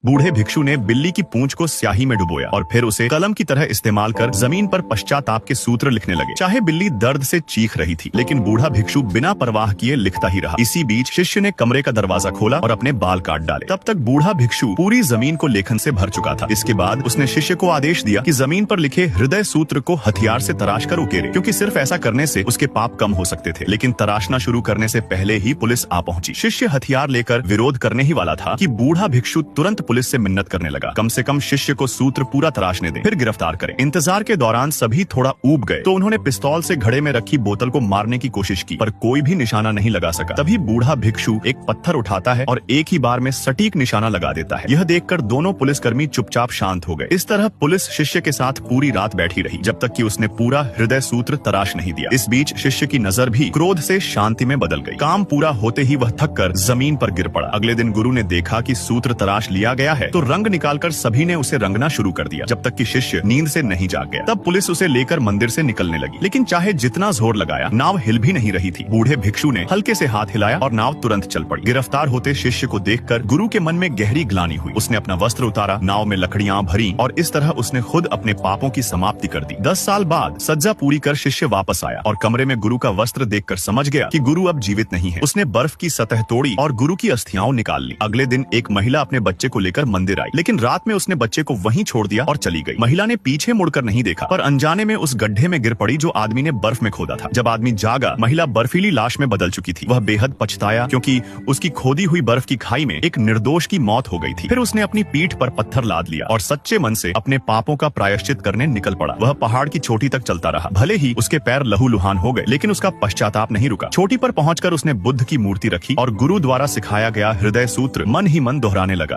बूढ़े भिक्षु ने बिल्ली की पूंछ को स्याही में डुबोया और फिर उसे कलम की तरह इस्तेमाल कर जमीन पर पश्चाताप के सूत्र लिखने लगे। चाहे बिल्ली दर्द से चीख रही थी, लेकिन बूढ़ा भिक्षु बिना परवाह किए लिखता ही रहा। इसी बीच शिष्य ने कमरे का दरवाजा खोला और अपने बाल काट डाले। तब तक बूढ़ा भिक्षु पूरी जमीन को लेखन से भर चुका था। इसके बाद उसने शिष्य को आदेश दिया कि जमीन पर लिखे हृदय सूत्र को हथियार से तराश कर उकेरे, क्योंकि सिर्फ ऐसा करने से उसके पाप कम हो सकते थे। लेकिन तराशना शुरू करने से पहले ही पुलिस आ पहुंची। शिष्य हथियार लेकर विरोध करने ही वाला था कि बूढ़ा भिक्षु तुरंत पुलिस से मिन्नत करने लगा, कम से कम शिष्य को सूत्र पूरा तराशने दें, फिर गिरफ्तार करें। इंतजार के दौरान सभी थोड़ा ऊब गए तो उन्होंने पिस्तौल से घड़े में रखी बोतल को मारने की कोशिश की, पर कोई भी निशाना नहीं लगा सका। तभी बूढ़ा भिक्षु एक पत्थर उठाता है और एक ही बार में सटीक निशाना लगा देता है। यह देखकर दोनों पुलिसकर्मी चुपचाप शांत हो गए। इस तरह पुलिस शिष्य के साथ पूरी रात बैठी रही, जब तक कि उसने पूरा हृदय सूत्र तराश नहीं दिया। इस बीच शिष्य की नजर भी क्रोध से शांति में बदल गई। काम पूरा होते ही वह थक कर जमीन पर गिर पड़ा। अगले दिन गुरु ने देखा कि सूत्र तराश लिया गया है तो रंग निकालकर सभी ने उसे रंगना शुरू कर दिया, जब तक कि शिष्य नींद से नहीं जाग गया। तब पुलिस उसे लेकर मंदिर से निकलने लगी, लेकिन चाहे जितना जोर लगाया नाव हिल भी नहीं रही थी। बूढ़े भिक्षु ने हल्के से हाथ हिलाया और नाव तुरंत चल पड़ी। गिरफ्तार होते शिष्य को देखकर गुरु के मन में गहरी ग्लानि हुई। उसने अपना वस्त्र उतारा, नाव में लकड़ियां भरी और इस तरह उसने खुद अपने पापों की समाप्ति कर दी। 10 साल बाद सज्जा पूरी कर शिष्य वापस आया और कमरे में गुरु का वस्त्र देखकर समझ गया कि गुरु अब जीवित नहीं है। उसने बर्फ की सतह तोड़ी और गुरु की अस्थियां निकाल ली। अगले दिन एक महिला अपने बच्चे को लेकर मंदिर आई, लेकिन रात में उसने बच्चे को वहीं छोड़ दिया और चली गई। महिला ने पीछे मुड़कर नहीं देखा, पर अनजाने में उस गड्ढे में गिर पड़ी जो आदमी ने बर्फ में खोदा था। जब आदमी जागा, महिला बर्फीली लाश में बदल चुकी थी। वह बेहद पछताया, क्योंकि उसकी खोदी हुई बर्फ की खाई में एक निर्दोष की मौत हो गई थी। फिर उसने अपनी पीठ पर पत्थर लाद लिया और सच्चे मन से अपने पापों का प्रायश्चित करने निकल पड़ा। वह पहाड़ की चोटी तक चलता रहा। भले ही उसके पैर लहूलुहान हो गए, लेकिन उसका पश्चाताप नहीं रुका। चोटी पर पहुंचकर उसने बुद्ध की मूर्ति रखी और गुरु द्वारा सिखाया गया हृदय सूत्र मन ही मन दोहराने लगा।